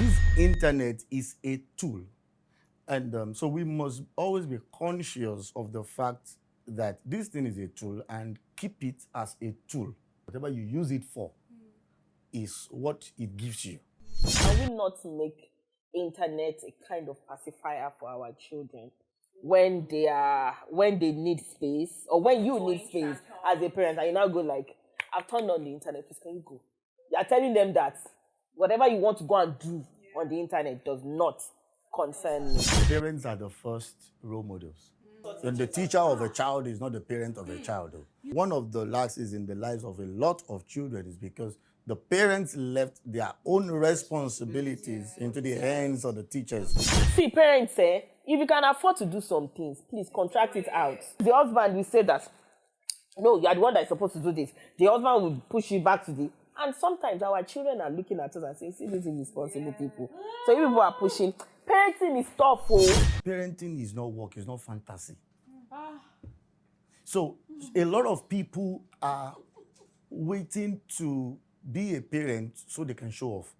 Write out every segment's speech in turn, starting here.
This internet is a tool. And so we must always be conscious of the fact that this thing is a tool and keep it as a tool. Whatever you use it for is what it gives you. Can we not make internet a kind of pacifier for our children when they need space, or when you need space as a parent, and you now go like, I've turned on the internet, please can you go? You are telling them that whatever you want to go and do on the internet does not concern me. Parents are the first role models. And the teacher of a child is not the parent of a child. One of the losses in the lives of a lot of children is because the parents left their own responsibilities into the hands of the teachers. See, parents say, if you can afford to do some things, please contract it out. The husband will say that, no, you are the one that is supposed to do this. The husband will push you back to the... And sometimes our children are looking at us and saying, see, these irresponsible people. So if people are pushing, parenting is tough. Parenting is not work, it's not fantasy. So a lot of people are waiting to be a parent so they can show off.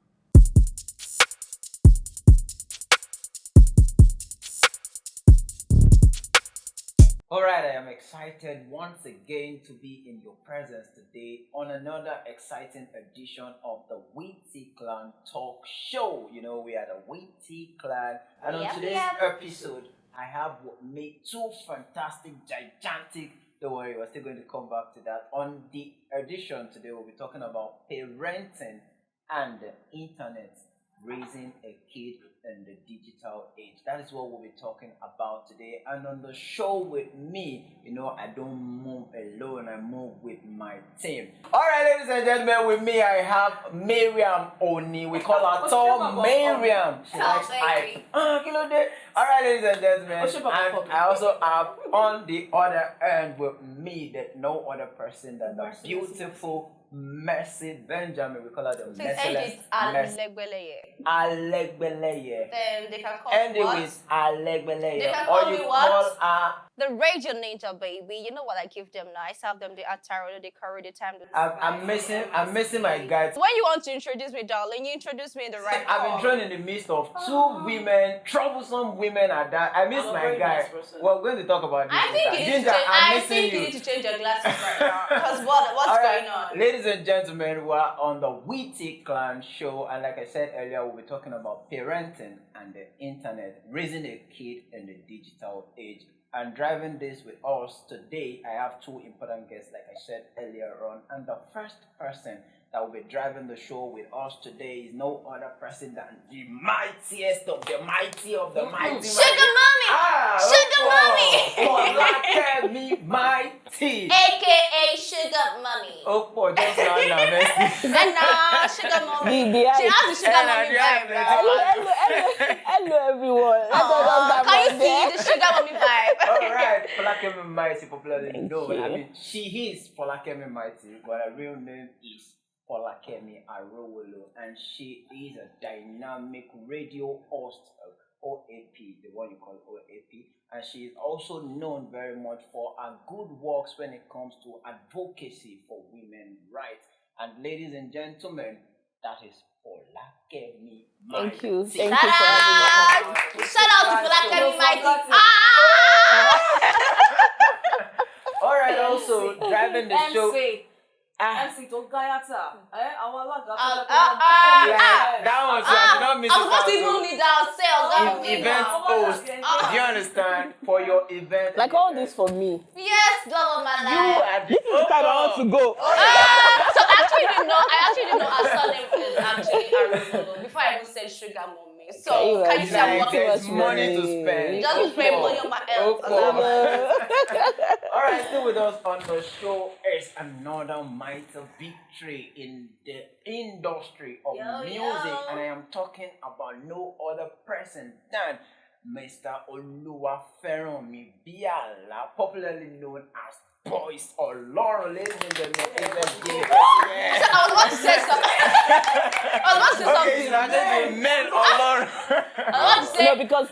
Alright, I am excited once again to be in your presence today on another exciting edition of the Witty Clan Talk Show. You know, we are the Witty Clan, and on today's episode, I have with me two fantastic, gigantic, don't worry, we're still going to come back to that. On the edition today, we'll be talking about parenting and the internet, raising a kid in the digital age. That is what we'll be talking about today. And on the show with me, you know, I don't move alone, I move with my team. Alright, ladies and gentlemen, with me I have Mariam Oni. We call her Tall Mariam. She likes hype. Alright, ladies and gentlemen, and I also have on the other end with me that no other person than the beautiful Merciey Benjamin. We call her the Merciless. Alegbeleye. Then they can call End it what? with Alegbeleye. They can Or call you me call what? her. The radio ninja, baby. You know what I give them now? I serve them the attire, the curry, the time. I'm missing my guys. When you want to introduce me, darling, you introduce me in the right I've been thrown in the midst of two women, troublesome women at that. I miss my guy. We're going to talk about this. I think you need Jinjah, I'm I missing think you need to change your glasses right now. Because what's All right, going on? ladies and gentlemen, we're on the Witty Clan Show, and like I said earlier, we'll be talking about parenting and the internet, raising a kid in the digital age. And driving this with us today, I have two important guests, like I said earlier on. And the first person that will be driving the show with us today is no other person than the mightiest of the mighty of the mighty. Sugar mommy! Sugar mommy! FOLAKEMI mighty! AKA Sugar Mommy. Oh, boy, just now, Messi. And now, Sugar Mommy. She has the Sugar Mommy vibe. Hello, everyone. Can you see the Sugar Mommy vibe? Alright, FOLAKEMI mighty, popularly known. I mean, she is FOLAKEMI mighty, but her real name is FOLAKEMI Arowolo, and she is a dynamic radio host of OAP, the one you call OAP, and she is also known very much for her good works when it comes to advocacy for women's rights. And ladies and gentlemen, that is FOLAKEMI mighty. Thank you. Shout out to FOLAKEMI mighty. Alright, also driving the show. MC to Gayata. That one, so I did not miss I'm supposed to even lead ourselves. Event host. Do you understand? For your event. Like all this for me. Yes, love of my life. This is the time I want to go. So I actually didn't know her surname is actually Arowolo before I even said Sugar Mommy. So can you say I'm working there's money to spend. just spend money on my health. Alright, still with us on the show is another mighty victory in the industry of music, and I am talking about no other person than Mr. Oluwaferunmi Biala, popularly known as BOIS OLORUN. Ladies and gentlemen, let's give it. So I was about to say something. Okay, so I just men OLORUN. want to say, No, because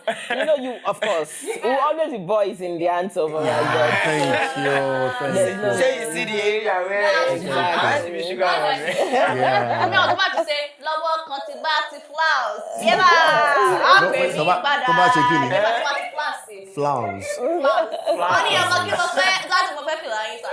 you of course will always be boys in the hands of our God. Thank you. There's no- Say you see the area where it's has to be sugar on it. I mean, I was Yeah. about to say, lọ́wọ́ kan ti bá ti flowers. Yẹ́bà, á pè mí tó bá padà. ṣe kí ni? Yẹ́bà tó bá ti flowers sí. Flowers. Wọ́n ní ọmọ kí ló fẹ́, láti mo fẹ́ fìlà yín sá.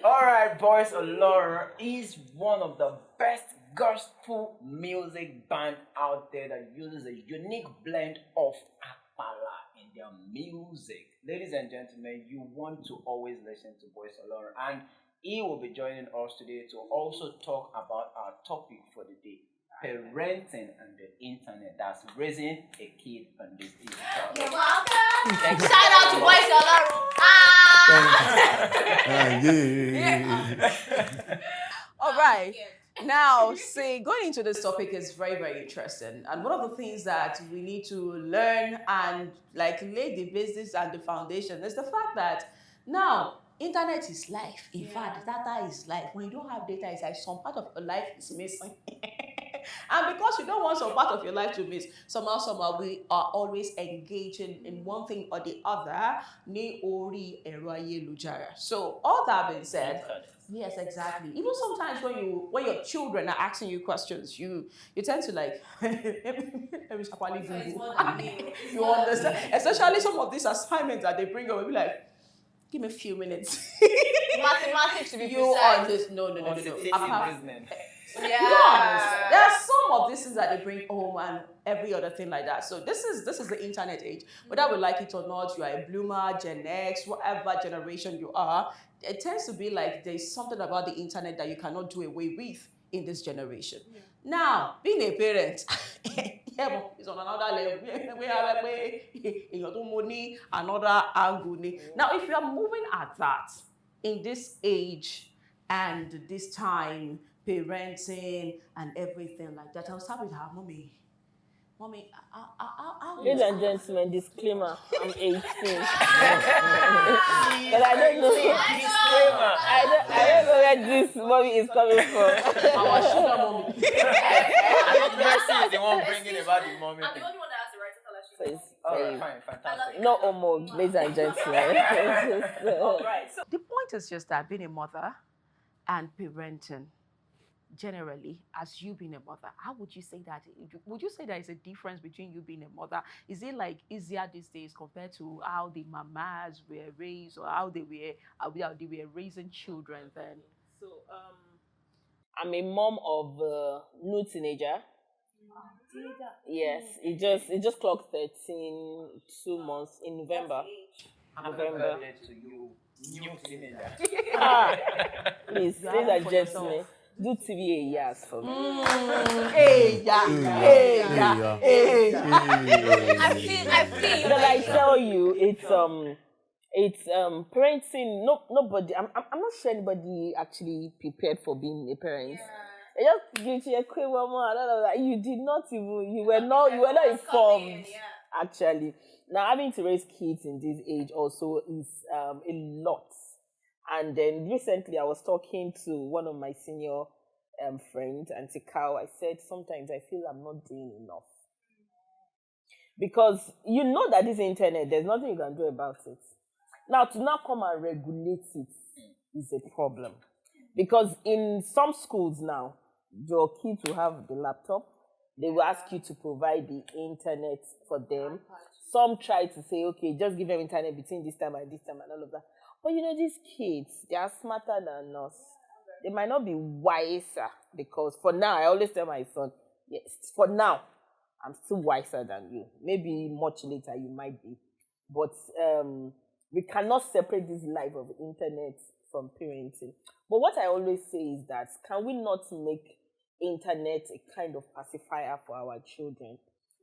All right, Boys Olorun is one of the best gospel music band out there that uses a unique blend of apala in their music. Ladies and gentlemen, you want to always listen to Boys Olorun, and he will be joining us today to also talk about our topic for the day: parenting and the internet. That's raising a kid on this digital. You're welcome. Shout out to Boys Olorun. All right. Now, see, going into this topic is very, very interesting. And one of the things that we need to learn and like lay the basis and the foundation is the fact that now, internet is life. In fact, data is life. When you don't have data, it's like some part of your life is missing. And because you don't want some part of your life to miss, somehow we are always engaging in one thing or the other. Ní orí ẹ̀rọ ayélujára. So all that being said, yes, exactly. Even sometimes when your children are asking you questions, you tend to like you understand. Especially some of these assignments that they bring up, we'll be like, give me a few minutes. Mathematics to be You precise. are this no. Apart- Yeah. There are some of these things that they bring home and every other thing like that. So this is the internet age. Whether we like it or not, you are a bloomer, Gen X, whatever generation you are, it tends to be like there's something about the internet that you cannot do away with in this generation. Yeah. Now, being a parent, it's on another level. We have another angle. Now, if you are moving at that in this age and this time, parenting and everything like that, I'll start with her mommy. Ladies and gentlemen, disclaimer, I'm 18. But I don't know. I don't know where this mommy is coming from. Our sugar mommy. Merciey is the one bringing about the mommy I'm thing. the only one that has the right to tell her she's Please, All right, please. fine, fantastic. No homo, ladies and gentlemen. right. So The point is just that being a mother and parenting, generally, as you being a mother, how would you say that? Would you say there is a difference between you being a mother? Is it like easier these days compared to how the mamas were raised or how they were raising children then? So, I'm a mom of a new teenager. Yes, it just clocked 13, 2 months in November. Happy birthday to you, new teenager. Please, You ladies have and for gentlemen, do TVA yes for me. I feel But I tell you, it's parenting. No, nobody. I'm not sure anybody actually prepared for being a parent. They just give you a quick one more and all of that. You did not even. You were not informed. Actually, now having to raise kids in this age also is a lot. And then recently, I was talking to one of my senior friends, Auntie Cow. I said sometimes I feel I'm not doing enough. Because you know that this internet, there's nothing you can do about it. Now, to now come and regulate it is a problem. Because in some schools now, your kids will have the laptop. They will ask you to provide the internet for them. Some try to say, okay, just give them internet between this time and all of that. But you know, these kids, they are smarter than us. They might not be wiser because for now, I always tell my son, yes, for now, I'm still wiser than you. Maybe much later you might be. But we cannot separate this life of the internet from parenting. But what I always say is that, can we not make internet a kind of pacifier for our children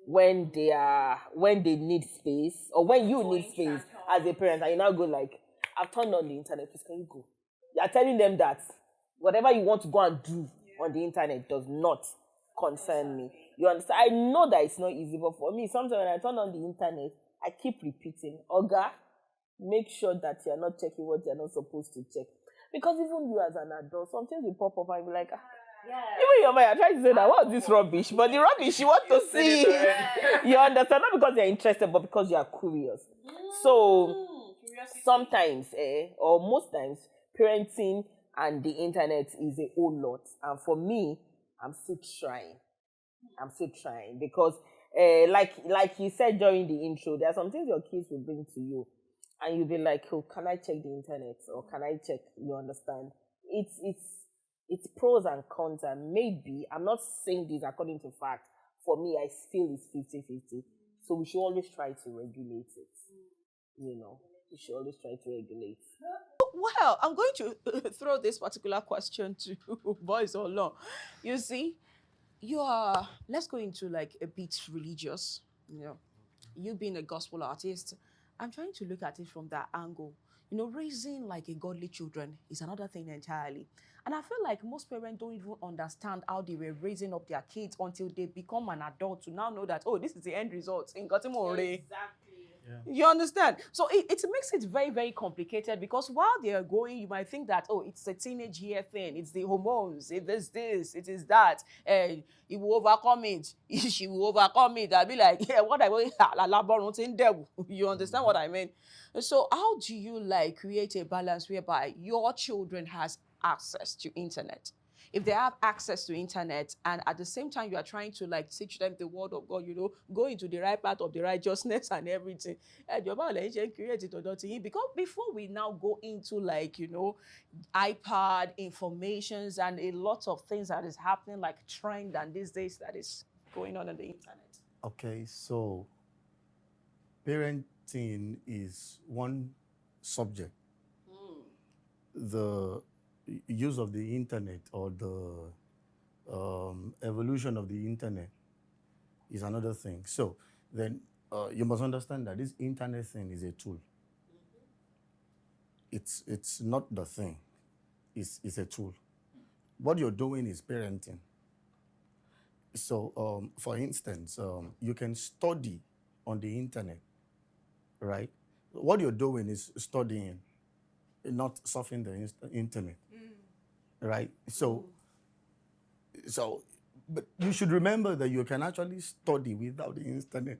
when they need space, or when you need space as a parent, and you now go like, I've turned on the internet, please can you go? You are telling them that whatever you want to go and do on the internet does not concern me. You understand? I know that it's not easy, but for me, sometimes when I turn on the internet, I keep repeating, Oga, make sure that you're not checking what you're not supposed to check. Because even you as an adult, sometimes you pop up and be like, Even your mind, I try to say that, what's this rubbish? But the rubbish you want to see. You understand? Not because you're interested, but because you are curious. So, sometimes, or most times, parenting and the internet is a whole lot. And for me, I'm still trying. Because, like you said during the intro, there are some things your kids will bring to you. And you'll be like, oh, can I check the internet? Or can I check, you understand? It's pros and cons, and maybe, I'm not saying this according to fact, for me, I feel it's 50-50. So we should always try to regulate it. You know, we should always try to regulate. Well, I'm going to throw this particular question to BOIS OLORUN. You see, let's go into like a bit religious, you know, you being a gospel artist. I'm trying to look at it from that angle. You know, raising like a godly children is another thing entirely. And I feel like most parents don't even understand how they were raising up their kids until they become an adult to now know that, oh, this is the end result. Exactly. Yeah. You understand? So it makes it very, very complicated, because while they are growing, you might think that, oh, it's a teenage year thing. It's the hormones. It is this. It is that. And he will overcome it. She will overcome it. I'll be like, yeah, what I want. You understand what I mean? So how do you like create a balance whereby your children has access to internet? If they have access to internet, and at the same time you are trying to like teach them the word of God, you know, go into the right path of the righteousness and everything. Because before we now go into like, you know, iPad informations and a lot of things that is happening, like trend and these days that is going on the internet. Okay, so parenting is one subject. The use of the internet, or the evolution of the internet, is another thing. So then you must understand that this internet thing is a tool. It's not the thing. It's a tool. What you're doing is parenting. So for instance, you can study on the internet, right? What you're doing is studying, not surfing the internet, right? So, but you should remember that you can actually study without the internet.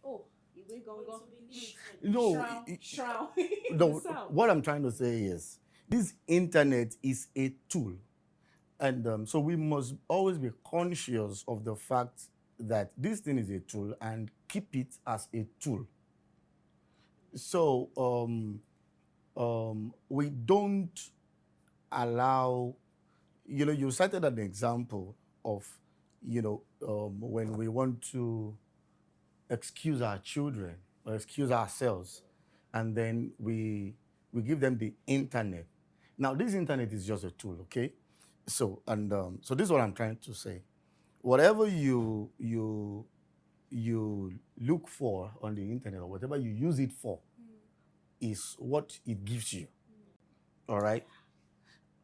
Oh, you go. No, what I'm trying to say is, this internet is a tool. And so we must always be conscious of the fact that this thing is a tool, and keep it as a tool. So, we don't allow, you know, you cited an example of, you know, when we want to excuse our children or excuse ourselves, and then we give them the internet. Now, this internet is just a tool, okay? So, so this is what I'm trying to say. Whatever you look for on the internet, or whatever you use it for, is what it gives you. All right?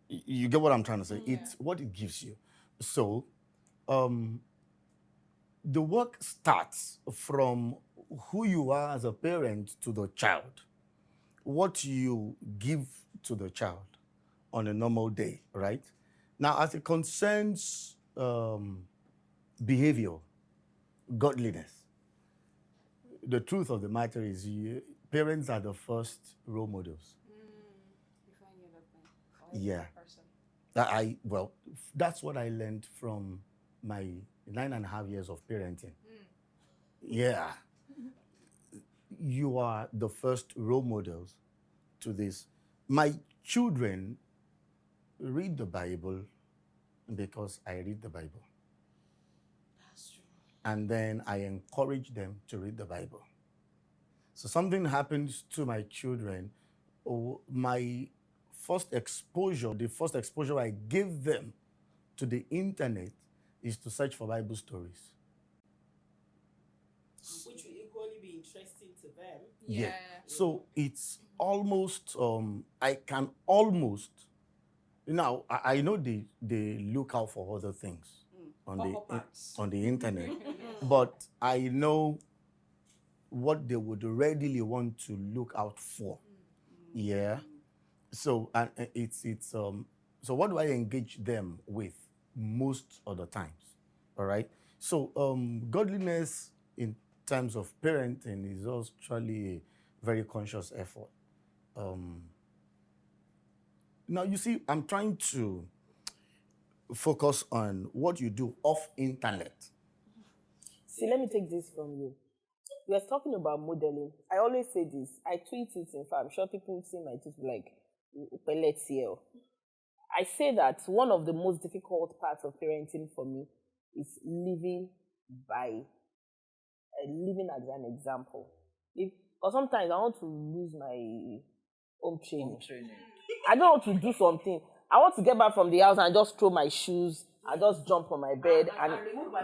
You get what I'm trying to say? Yeah. It's what it gives you. So, the work starts from who you are as a parent to the child. What you give to the child on a normal day, right? Now, as it concerns behavior, godliness, the truth of the matter is, parents are the first role models. Yeah. Well, that's what I learned from my 9.5 years of parenting. Yeah. You are the first role models to this. My children read the Bible because I read the Bible. That's true. And then I encourage them to read the Bible. So something happens to my children. My first exposure, the first exposure I gave them to the internet is to search for Bible stories. Which will equally be interesting to them. Yeah. So it's almost, I can almost, now I know they look out for other things on the internet, but I know what they would readily want to look out for. Yeah. So, and it's so what do I engage them with most of the times. All right. So godliness in terms of parenting is actually a very conscious effort. Now you see, I'm trying to focus on what you do off internet. See, let me take this from you. We are talking about modeling. I always say this. I tweet it. In fact, I'm sure people see my tweet like, let's see. I say that one of the most difficult parts of parenting for me is living as an example. Or sometimes I want to lose my home training. I don't want to do something. I want to get back from the house and just throw my shoes and just jump on my bed.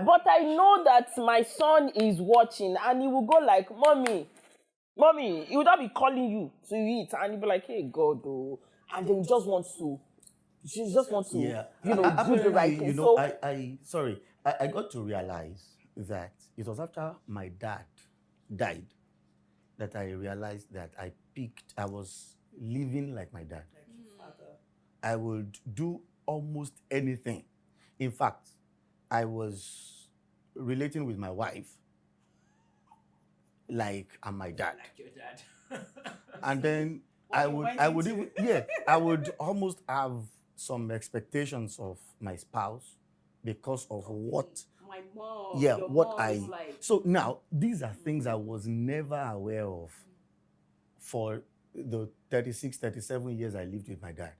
But I know that my son is watching and he will go like, Mommy, he will not be calling you to eat. And he'll be like, hey, God, oh. And then she just wants to, do the right thing. I got to realize that it was after my dad died that I realized that I was living like my dad. I would do almost anything. In fact, I was relating with my wife like I'm my dad. Like your dad. And then I would almost have some expectations of my spouse because of what My mom. So now these are things I was never aware of for the 36, 37 years I lived with my dad.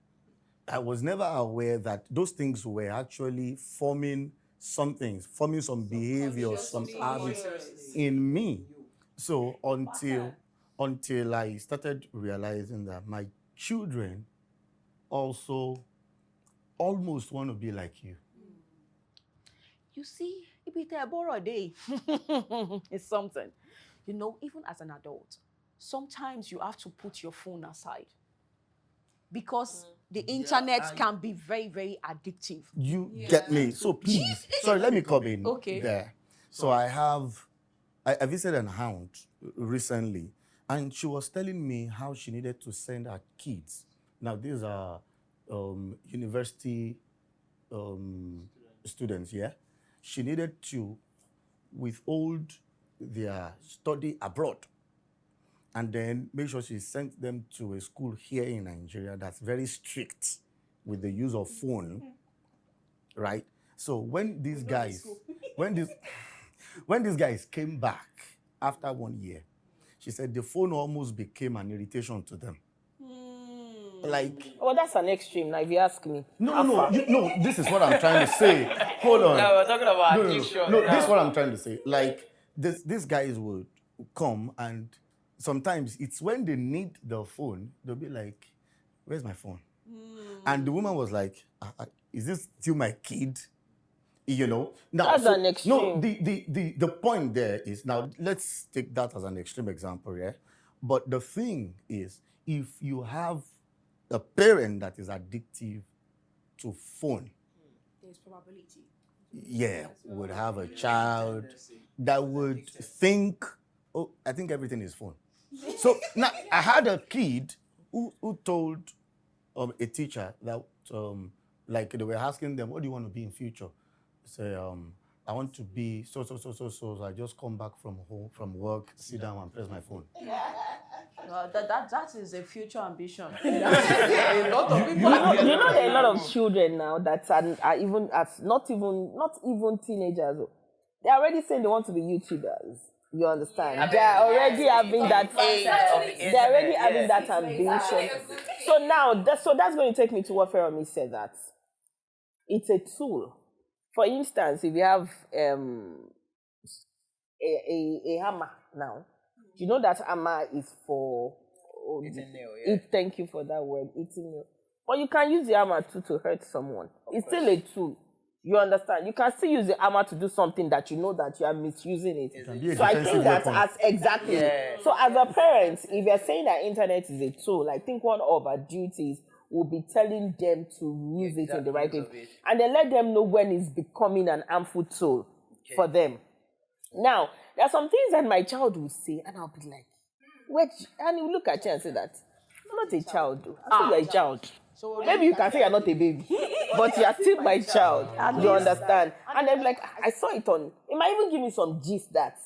I was never aware that those things were actually forming some behavior, some habits in me. So until I started realizing that my children also almost want to be like you. You see, it's it's something. Even as an adult, sometimes you have to put your phone aside because the internet can be very, very addictive. You get me? So please, sorry, let me come in there. So I visited an aunt recently, and she was telling me how she needed to send her kids. Now, these are university students, yeah? She needed to withhold their study abroad and then make sure she sent them to a school here in Nigeria that's very strict with the use of phone, right? So when these guys came back after 1 year, she said the phone almost became an irritation to them. That's an extreme, now if you ask me. No, this is what I'm trying to say. Hold on. No, we're talking about addiction. No, this is what I'm trying to say. These guys would come, and sometimes it's when they need the phone, they'll be like, where's my phone? And the woman was like, is this still my kid? Now, that's an extreme. No, the point there is, now let's take that as an extreme example, yeah? But the thing is, if you have a parent that is addictive to phone, there's probability. Would have a child that would think, oh, I think everything is phone. So now I had a kid who told a teacher that they were asking them, what do you want to be in future? Say, I want to be so. I just come back from work, sit down and press my phone. That is a future ambition. A lot of people. There are a lot of children now that are even not even teenagers. They're already saying they want to be YouTubers. You understand? They are already having that. They're already having that ambition. So now, that's going to take me to what Feromi said, that it's a tool. For instance, if you have a hammer now, you know that hammer is for eating nail, thank you for that word, eating nail. But you can use the hammer too to hurt someone. It's still a tool. You understand? You can still use the hammer to do something that you know that you are misusing it. So I think that So as a parent, if you're saying that internet is a tool, I think one of our duties will be telling them to use it in the right way. And then let them know when it's becoming an harmful tool for them. Now, there are some things that my child will say, and I'll be like, wait, and you look at you and say that, I'm not a child, though. I think you're a child. So maybe you can say you're not a baby, but you are still my child. You understand? And then like I saw it on. It might even give me some gist that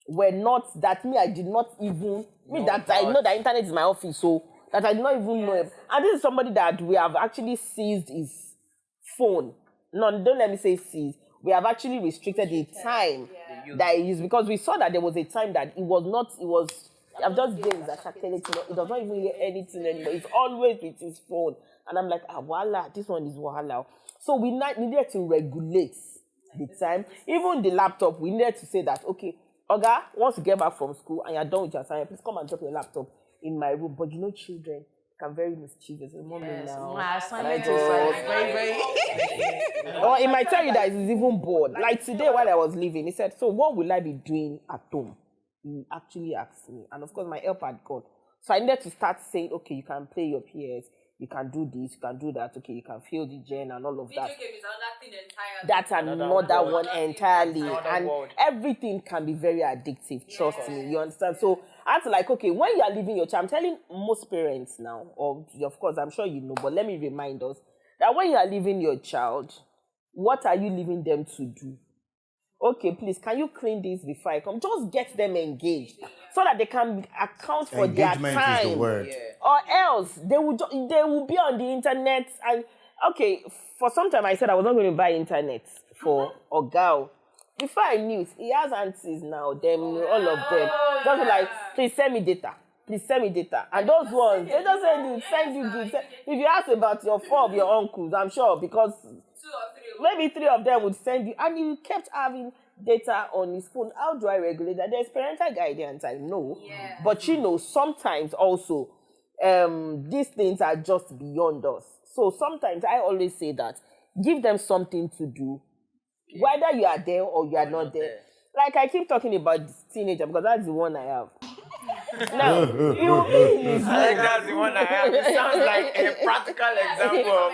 were not that me. I did not even I know the internet is my office, so that I did not even know. And this is somebody that we have actually seized his phone. No, don't let me say seized. We have actually restricted the time that he used because we saw that there was a time that it was not. It was. I've just games that it does not even hear anything anymore. It's always with his phone. And I'm like, voila, this one is voila. So we needed to regulate the time. Even the laptop, we needed to say that, okay, Oga, once you get back from school and you're done with your assignment, please come and drop your laptop in my room. But children can very mischievous. Now. My assignment is very, very... Or it might tell you that he's even bored. Like today while I was leaving, he said, so what will I be doing at home? He actually asked me. And of course, my help had gone. So I needed to start saying, okay, you can play your PS, you can do this, you can do that, okay, you can feel the gen and all of that. Video game is another thing entirely. That's another one entirely. And everything can be very addictive, trust me, you understand? So I had to like, okay, when you are leaving your child, I'm telling most parents now, or of course, I'm sure you know, but let me remind us, that when you are leaving your child, what are you leaving them to do? Okay, please, can you clean this before I come? Just get them engaged so that they can account for their time. Engagement is the word. Or else they will be on the internet. And okay, for some time I said I was not going to buy internet for Ogal. Before I knew it, he has aunties now, all of them. Just like, please send me data. Please send me data. And those ones, they just send you good. If you ask about your 4 of your uncles, I'm sure, because 2 or 3. maybe 3 of them would send you, and he kept having data on his phone. How do I regulate that? There's parental guidance, I know. Yeah. But sometimes also, these things are just beyond us. So sometimes I always say that, give them something to do, whether you are there or you are not there. Like I keep talking about this teenager because that's the one I have. Now, he will be in his room. I think that's the one I have. It sounds like a practical example.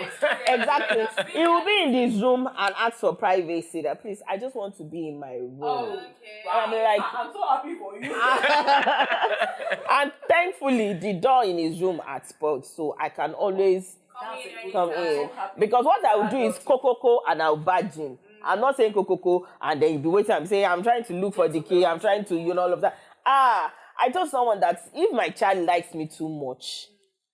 Exactly. He will be in his room and ask for privacy. That please, I just want to be in my room. Oh, okay. I'm like, I'm so happy for you. and thankfully, the door in his room had spoiled, so I can always come in. Because what I will do is kokoko and I'll badge him. I'm not saying kokoko and then you'll be waiting. I'm saying I'm trying to look for the key. I'm trying to, all of that. I told someone that if my child likes me too much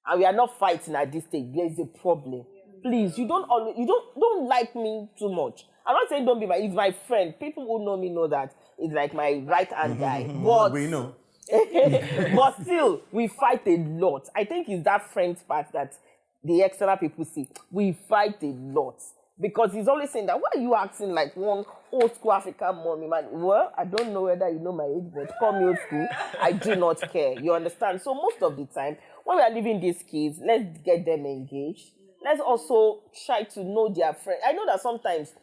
and we are not fighting at this stage, there's a problem. Please, you don't like me too much. I'm not saying don't be he's my friend. People who know me know that it's like my right hand guy. But we know. but still, we fight a lot. I think it's that friend's part that the external people see. We fight a lot. Because he's always saying that, why are you acting like one old school African mommy, man? Well, I don't know whether you know my age, but call me old school. I do not care. You understand? So most of the time, when we are leaving these kids, let's get them engaged. Let's also try to know their friends. I know that sometimes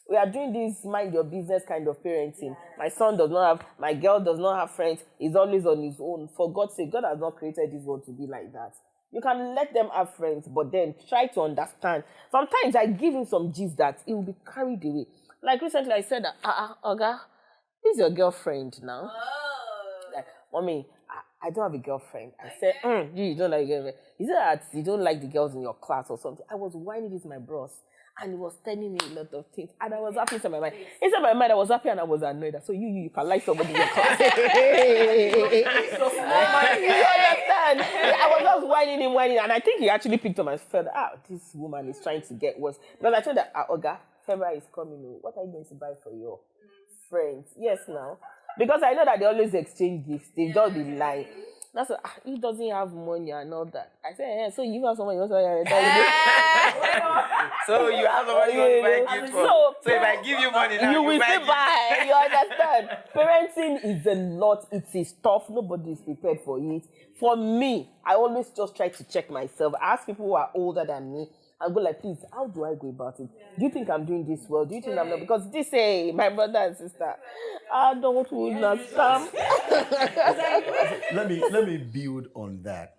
we are doing this mind your business kind of parenting. My son does not have, my girl does not have friends. He's always on his own. For God's sake, God has not created this world to be like that. You can let them have friends, but then try to understand. Sometimes I give him some gist that he will be carried away. Like recently I said that, Oga, this is your girlfriend now. Oh. Like, Mommy, I don't have a girlfriend. I said, you don't like a girlfriend. He said that you don't like the girls in your class or something. I was whining with my bros. And he was telling me a lot of things. And I was happy inside my mind. Inside my mind, I was happy and I was annoyed. So you can like somebody in your class. You understand? I was just whining. And I think he actually picked up and felt, this woman is trying to get worse. Because I told her, Oga, February is coming. What are you going to buy for your friends? Yes, now. Because I know that they always exchange gifts. They don't be lying. That's what, he doesn't have money and all that. I said, so you have someone you want to buy. So you have somebody you want to buy gift for. So if I give you money now, you will buy still buy. You understand? Parenting is a lot. It is tough. Nobody is prepared for it. For me, I always just try to check myself. I ask people who are older than me. I go like, please, how do I go about it? Do you think I'm doing this well? Do you think I'm not? Because this, my brother and sister, I don't understand. Let me build on that.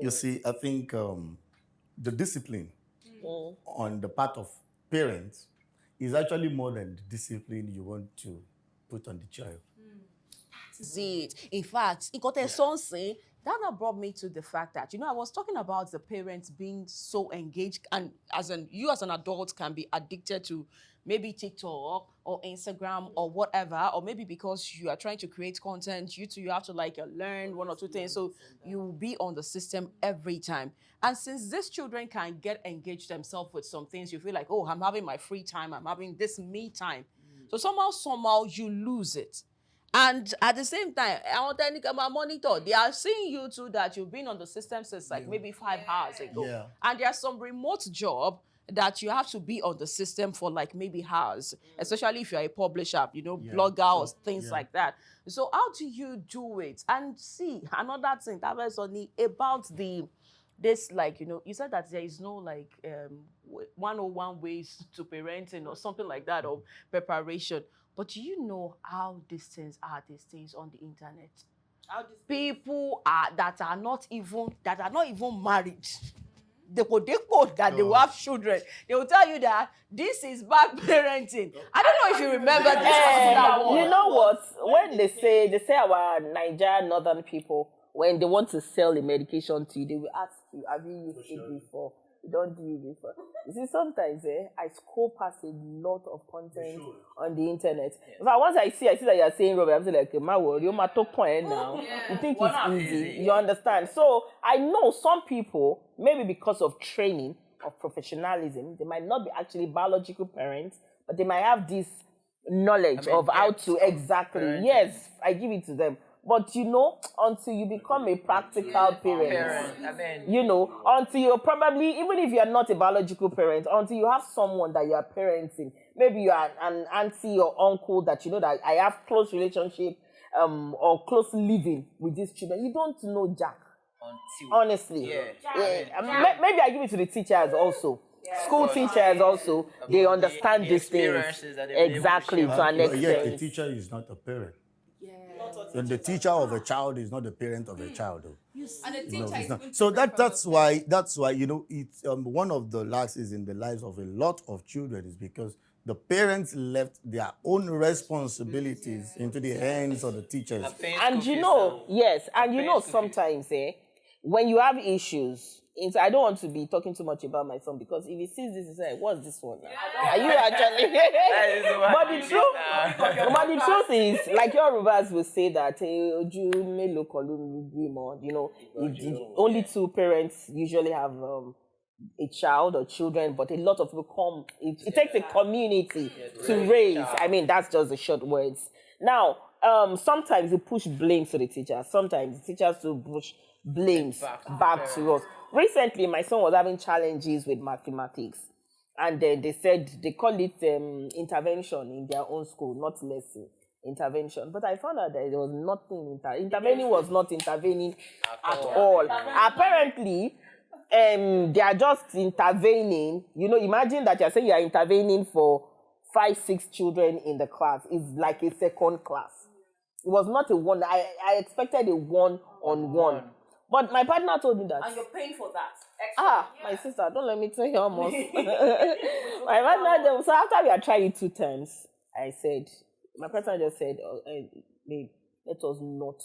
You see, I think the discipline on the part of parents is actually more than the discipline you want to put on the child. See it. In fact, that now brought me to the fact that, I was talking about the parents being so engaged, and you as an adult can be addicted to maybe TikTok or Instagram or whatever, or maybe because you are trying to create content, you have to learn one or two things, so you will be on the system every time. And since these children can get engaged themselves with some things, you feel like, oh, I'm having my free time, I'm having this me time. So somehow you lose it. And at the same time, I want to monitor. They are seeing you too that you've been on the system since maybe 5 hours ago. Yeah. And there's some remote job that you have to be on the system for maybe hours, especially if you're a publisher, blogger or things like that. So how do you do it? And see, another thing that was only about this, you said that there is no 101 ways to parenting or something like that, or preparation. But do you know how these things on the internet? People that are not even married. They will have children. They will tell you that this is bad parenting. I don't know if you remember this particular one. You know what? When they say our Niger northern people, when they want to sell a medication to you, they will ask you, have you used it before? You don't do it before. You see, sometimes I scroll past a lot of content on the internet. In fact, once I see that you are saying Robert, I'm like, my word, you're my top point now. You think it's easy. You understand? So I know some people, maybe because of training, of professionalism, they might not be actually biological parents, but they might have this knowledge of how to exactly. Parenting. Yes, I give it to them. But until you become a practical parent, until you're probably, even if you're not a biological parent, until you have someone that you are parenting, maybe you are an auntie or uncle that that I have close relationship or close living with these children, you don't know Jack. Honestly. Maybe I give it to the teachers also. School teachers also, they understand these things. Exactly, to an extent. Yet the teacher is not a parent. And the teacher of a child is not the parent of a child. And the teacher is not. So that's why it's one of the lacks is in the lives of a lot of children is because the parents left their own responsibilities into the hands of the teachers. And sometimes when you have issues, I don't want to be talking too much about my son because if he sees this, he's like, what's this one? Are you actually? But the truth is, like your Yorubas will say that, only 2 parents usually have a child or children, but a lot of people come. It takes a community to raise. I mean, that's just the short words. Now, sometimes you push blame to the teachers. Sometimes the teachers will push blames back to us. Recently, my son was having challenges with mathematics. And then they said they call it intervention in their own school, not lesson. Intervention. But I found out that there was nothing. Intervening was not intervening at all. Apparently, they are just intervening. Imagine that you're saying you're intervening for 5-6 children in the class. It's like a second class. It was not a one. I expected a one-on-one. But my partner told me that. And you're paying for that. My sister, don't let me tell you almost. My partner, so after we had tried it 2 times, my partner just said, babe, let us not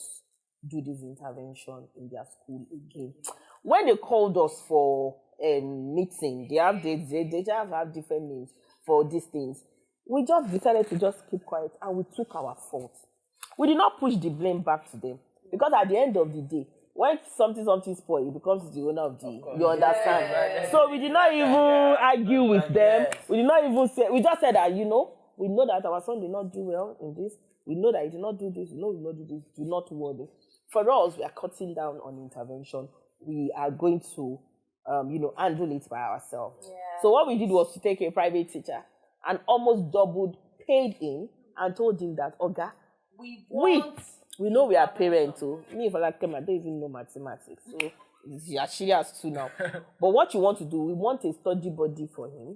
do this intervention in their school again. When they called us for meeting, they just have different names for these things. We just decided to just keep quiet and we took our fault. We did not push the blame back to them because at the end of the day, when something spoils, it becomes the owner of the. You understand? Yeah. So we did not even argue with them. We did not even say. We just said that we know that our son did not do well in this. We know that he did not do this. We know he did not do this. Do not worry. For us, we are cutting down on intervention. We are going to, handle it by ourselves. Yeah. So what we did was to take a private teacher and almost doubled, paid him, and told him that, Oga, we know we are parents too. Me, FOLAKEMI, I don't even know mathematics. So she has 2 now. But what you want to do, we want a study buddy for him.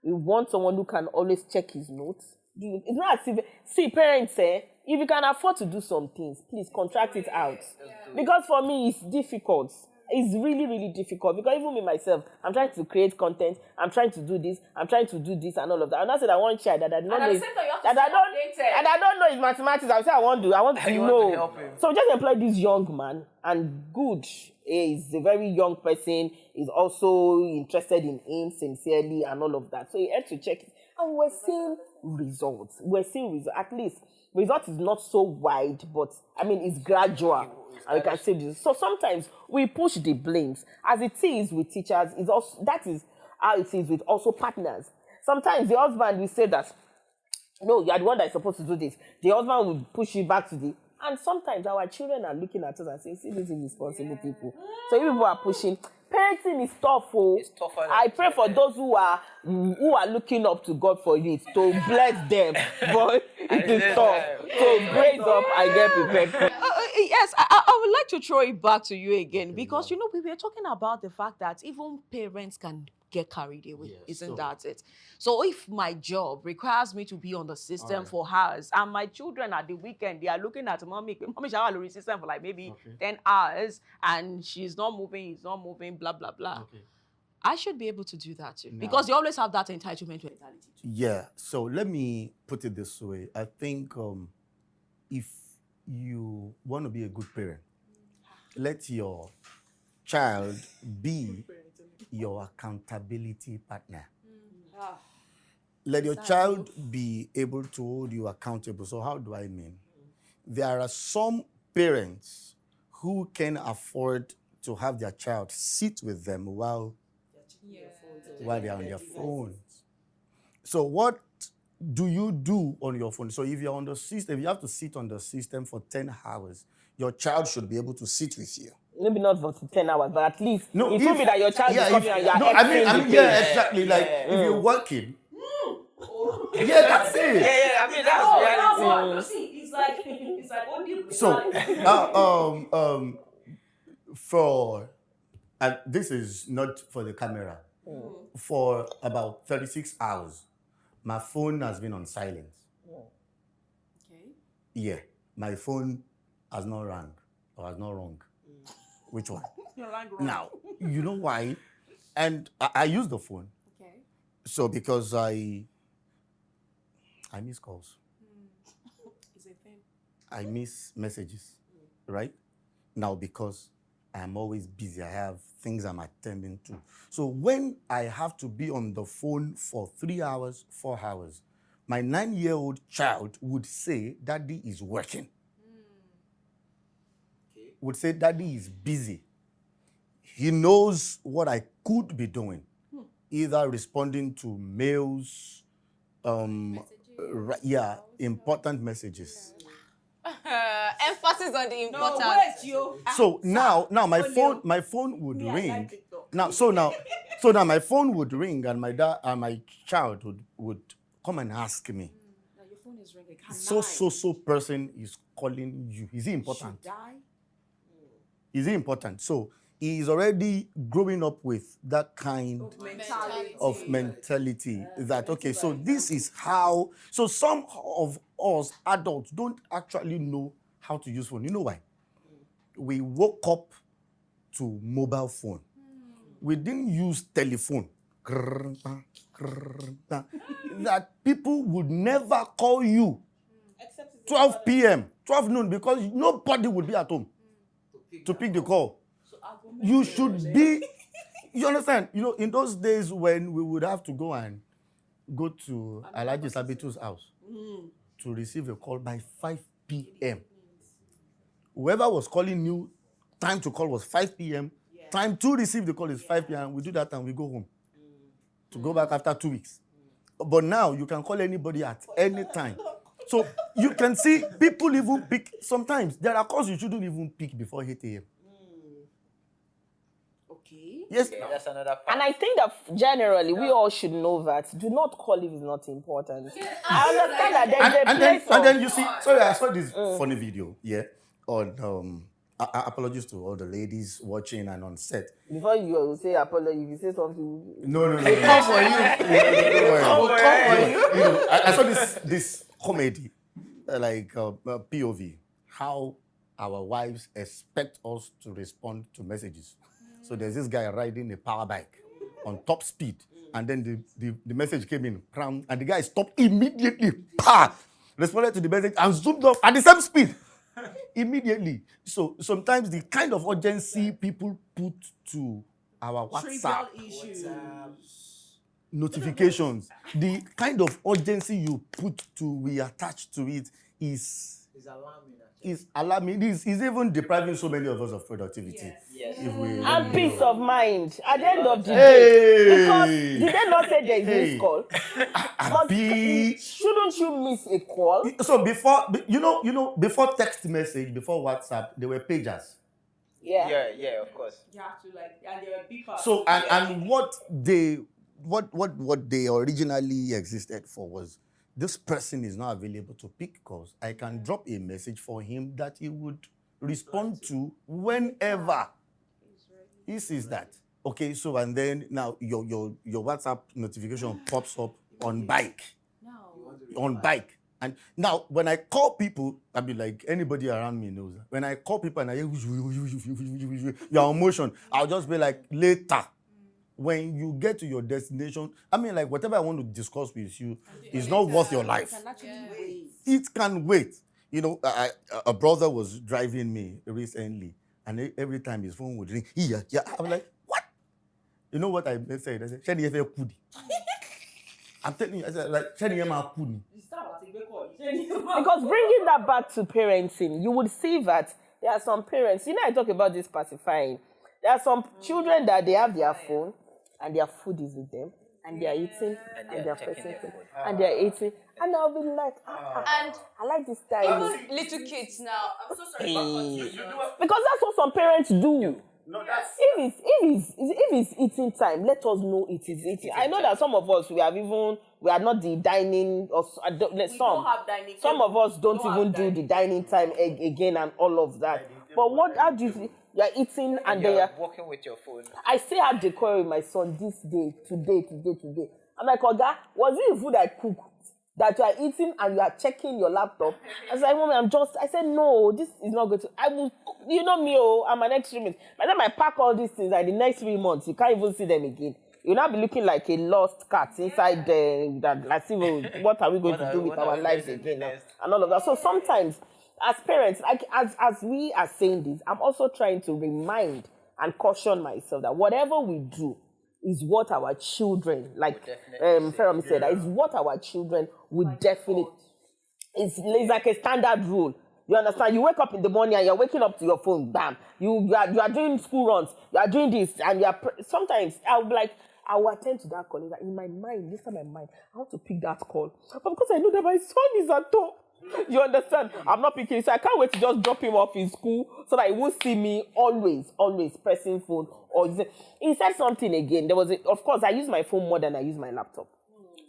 We want someone who can always check his notes. It's not as if, see, parents say, if you can afford to do some things, please contract it out. Yeah. Because for me, it's difficult. It's really, really difficult because even me myself, I'm trying to create content, I'm trying to do this, and all of that. And I said I want child that I don't know. at the same time, you have to stay updated. And I don't know his mathematics. I say I want to You want to know. help him. So just employ this young man, and good. He's a very young person. He's also interested in him sincerely and all of that. So he had to check it. And we're seeing results. At least result is not so wide, but I mean it's gradual. And we can say this. So sometimes we push the blames. As it is with teachers, that is how it is with also partners. Sometimes the husband will say that, no, you are the one that is supposed to do this. The husband will push you back to the... And sometimes our children are looking at us and saying, see, these irresponsible people. So if people are pushing... Parenting is tough, oh. It's tougher. I pray for those who are looking up to God for it, to bless them. But it is tough. So brace up and get prepared. Yes, I would like to throw it back to you again because, we were talking about the fact that even parents can get carried away. Isn't that it? So if my job requires me to be on the system for hours and my children at the weekend, they are looking at mommy shall the system for like maybe 10 hours and she's not moving, he's not moving, blah, blah, blah. I should be able to do that too. Because you always have that entitlement mentality too. Yeah. So let me put it this way. I think if you want to be a good parent, let your child be your accountability partner. Let your child be able to hold you accountable. So how do I mean? There are some parents who can afford to have their child sit with them while they're on their phones. So what do you do on your phone? So if you're on the system, if you have to sit on the system for 10 hours, your child should be able to sit with you. Maybe not for 10 hours, but at least it will be that your child is coming and you're exactly. Like if you're working. Yeah, that's it. Yeah, I mean that's reality. You see, it's like only So, and this is not for the camera. For about 36 hours, my phone has been on silent. Okay. Yeah, my phone has not rang or has not rung. Which one? Now, you know why? And I use the phone. Okay. So because I miss calls. It's a thing. I miss messages, right? Now because I'm always busy, I have things I'm attending to. So when I have to be on the phone for 3 hours, 4 hours, my 9-year-old child would say, Daddy is working. Would say, Daddy is busy. He knows what I could be doing. Either responding to mails, important messages. Emphasis on the important. No, where's you? So now my phone would ring. Now my phone would ring and my dad and my child would come and ask me. Now your phone is ringing. So person is calling you. Is he important? Should die? Is he important? So he's already growing up with that kind of mentality that, okay, so this is how, so some of us adults don't actually know how to use phone. You know why? We woke up to mobile phone. We didn't use telephone. That people would never call you 12 p.m., 12 noon, because nobody would be at home to pick the call. You should be, you understand? You know, in those days when we would have to go to Alhaji Sabitu's house to receive a call by 5 p.m. Whoever was calling you, time to call was 5 p.m. Time to receive the call is 5 p.m. We do that and we go home to go back after 2 weeks. But now you can call anybody at any time. So you can see people even pick, sometimes there are calls you shouldn't even pick before 8 a.m. Okay. Yes. That's another part. And I think that generally we all should know that do not call if it's not important. I understand that there's a place and then you see, sorry, I saw this funny video, on apologies to all the ladies watching and on set. Before you say apology, if you say something, No. Come for you. I saw this comedy, POV, how our wives expect us to respond to messages. So there's this guy riding a power bike on top speed. And then the message came in, and the guy stopped immediately, responded to the message and zoomed off at the same speed. Immediately. So sometimes the kind of urgency people put to our WhatsApp notifications, the kind of urgency you put to, we attach to it is alarming. It's even depriving so many of us of productivity. Yes. If we And peace of mind at the end of the day. Because did they not say there is this call? But shouldn't you miss a call? So before, before text message, before WhatsApp, there were pagers. Yeah, of course. You have to and there are beepers. So and what they originally existed for was, this person is not available to pick calls. I can drop a message for him that he would respond to whenever he sees that. Okay, so and then now your WhatsApp notification pops up on bike. And now when I call people, I be like, anybody around me knows that. When I call people and I hear your emotion, I'll just be like, later. When you get to your destination, I mean, like, whatever I want to discuss with you is not worth your life. It can wait. A brother was driving me recently, and every time his phone would ring, I'm like, what? You know what I said? I said, Shani Efe Kudi. I'm telling you, I said, like, Shani Ema Kudi. Because bringing that back to parenting, you would see that there are some parents, I talk about this pacifying. There are some children that they have their phone and their food is with them and they are eating and they are pressing food and they are eating. And I'll be like, And I like this style. even little kids now, I'm so sorry. Because that's what some parents do. No, that's... If it's eating time, let us know it is eating. I know that some of us, we are not the dining, or some of us don't even do the dining time again and all of that. But how do you see? You're eating and they are walking with your phone. I still had decor with my son this day, today. I'm like, Oga, was it the food I cooked that you are eating and you are checking your laptop? I was like, Mommy, I said, no, this is not good. I will, me, I'm an extremist. By the time I pack all these things, like the next 3 months, you can't even see them again. You'll not be looking like a lost cat inside that. Like, what are we going to do with our lives again now? And all of that. So sometimes, as parents, like as we are saying this, I'm also trying to remind and caution myself that whatever we do is what our children, like Fermi said, is what our children would definitely. It's like a standard rule. You understand? You wake up in the morning and you're waking up to your phone. Bam! You are doing school runs. You are doing this, and sometimes I'll be like, I will attend to that call. In my mind, I want to pick that call, but because I know that my son is at home. You understand? I'm not picking, so I can't wait to just drop him off in school so that he won't see me always pressing phone. He said something again. Of course, I use my phone more than I use my laptop.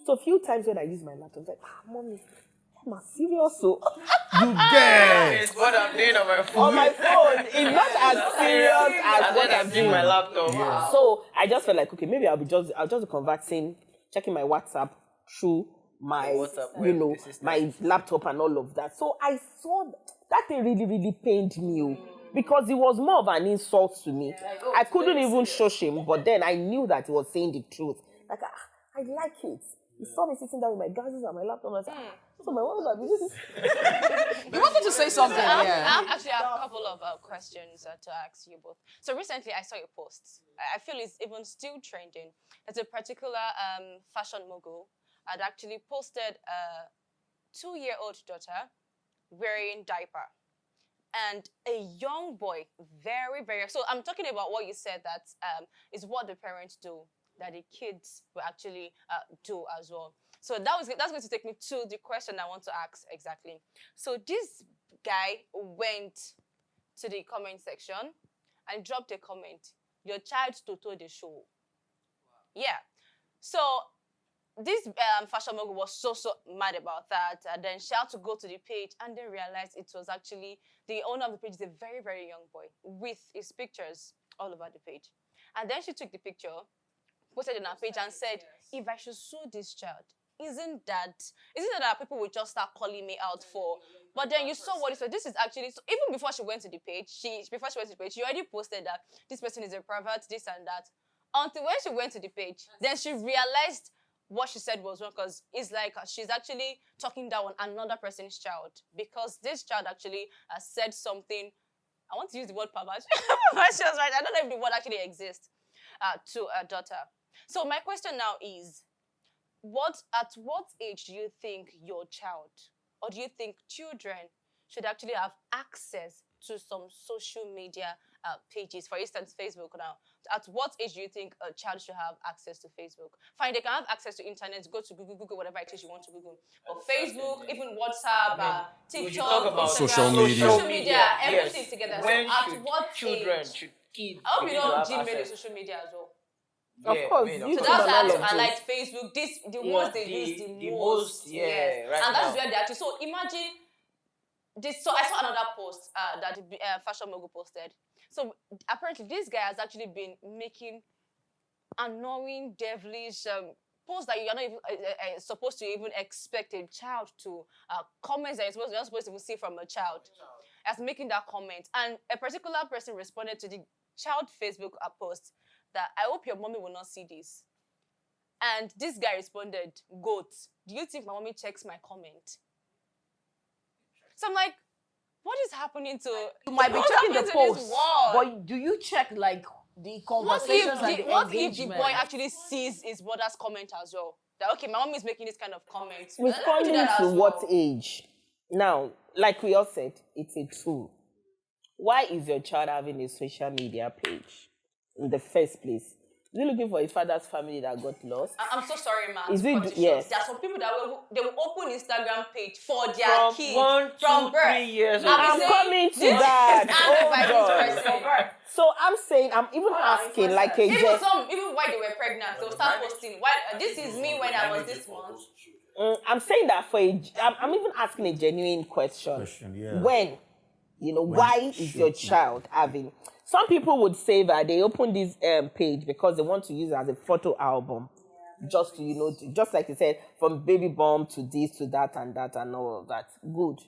So a few times when I use my laptop, I'm like, Mommy, am I serious? So you get It's what I'm doing on my phone. on my phone, it's not as serious as what I'm doing. My laptop. Yeah. So I just felt like, okay, maybe I'll just be conversing, checking my WhatsApp through my, WhatsApp my laptop and all of that. So I saw that thing really, really pained me because it was more of an insult to me. I couldn't even shush him, but then I knew that he was saying the truth. Like, I like it. He saw me sitting there with my glasses and my laptop. I said, so my what about this? You wanted to say something, yeah. I actually have a couple of questions to ask you both. So recently I saw your post. I feel it's even still trending. There's a particular fashion mogul had actually posted a 2-year-old daughter wearing diaper. And a young boy, very, very... So I'm talking about what you said that is what the parents do, that the kids will actually do as well. So that's going to take me to the question I want to ask exactly. So this guy went to the comment section and dropped a comment. Your child toto the show. Wow. Yeah. So this fashion mogul was so mad about that. And then she had to go to the page and then realized it was actually the owner of the page is a very, very young boy with his pictures all over the page. And then she took the picture, posted it on her page and said, if I should sue this child, isn't that people will just start calling me out for But then you saw what it said. This is actually, so even before she went to the page, she already posted that this person is a pervert, this and that. Until when she went to the page, then she realized what she said was wrong, because it's like she's actually talking down on another person's child, because this child actually said something. I want to use the word perversion. Perversion, right? I don't know if the word actually exists to a daughter. So my question now is, at what age do you think your child, or do you think children should actually have access to some social media pages? For instance, Facebook now. At what age do you think a child should have access to Facebook? Fine, they can have access to internet, go to Google, whatever it is you want to Google. But Facebook, even WhatsApp, TikTok, Instagram, social media, everything together. When so at should what children, age? should kids I hope you begin to know have Gmail access? is social media as well. Of course, of you So course. that's how all of I this. like Facebook. The ones they use the most. Yes. right And that's now. where they actually. So imagine this. So I saw another post that the fashion mogul posted. So apparently this guy has actually been making annoying, devilish posts that you're not even supposed to even expect a child to comments that you're not supposed to even see from a child. As making that comment, and a particular person responded to the child Facebook post that I hope your mommy will not see this. And this guy responded, "Goat, do you think my mommy checks my comment?" So I'm like, what is happening to? You might be what's checking the happening to this post, world? but do you check like the conversations and the What if the engagement? boy actually sees his brother's comment as well? That okay, my mom is making this kind of comment. Responding to what age? Now, like we all said, it's a tool. Why is your child having a social media page in the first place? Is he looking for his father's family that got lost? I'm so sorry, man. Is it- Yes. yes. There are some people that they will open Instagram page for their kids 1, 2, from birth. 3 years I'm old. I'm saying, coming to this that. is handled by Hold this on. person. So I'm saying, I'm even asking like a Even while they were pregnant, they'll start posting. Why this is me when I was this month. I'm saying that I'm even asking a genuine question. Yeah. When, why is your child having? Some people would say that they open this page because they want to use it as a photo album, just to just like you said, from baby bump to this to that and all of that. Good.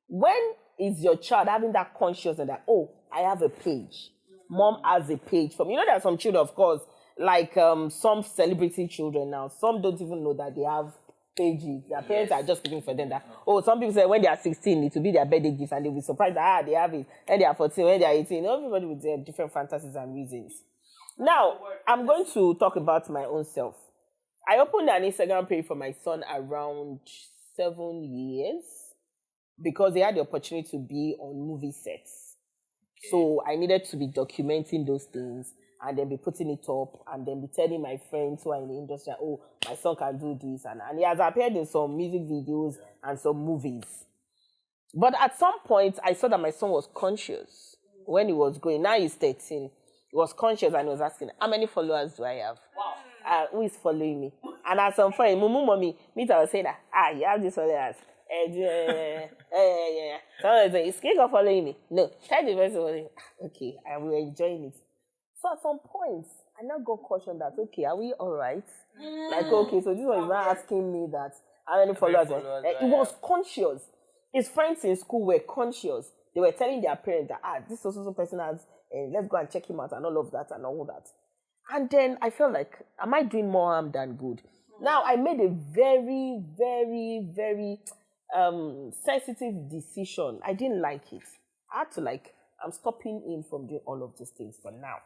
When is your child having that consciousness that, oh, I have a page, mom has a page from? There are some children, of course, like some celebrity children now. Some don't even know that they have pages. Their parents are just looking for them. That some people say when they are 16, it will be their birthday gift, and they'll be surprised that they have it. When they are 14, when they are 18, everybody with their different fantasies and reasons. Now, I'm going to talk about my own self. I opened an Instagram page for my son around 7 years because he had the opportunity to be on movie sets. So I needed to be documenting those things and then be putting it up and then be telling my friends who are in the industry, oh, my son can do this. And he has appeared in some music videos and some movies. But at some point, I saw that my son was conscious when he was going. Now he's 13. He was conscious and he was asking, how many followers do I have? Wow. Who is following me? And at some point, Mumu Mommy, I was saying that, you have these followers. Someone is saying, is Kiko following me? No. Tell the person following me. Okay, I will enjoy it. So at some point, I now got cautioned that, okay, are we all right? Like, okay, so this one is not asking me that how many followers. He was conscious. His friends in school were conscious. They were telling their parents that, this also person has, let's go and check him out and all of that and all that. And then I felt like, am I doing more harm than good? Now, I made a very, very, very sensitive decision. I didn't like it. I had to I'm stopping him from doing all of these things for now.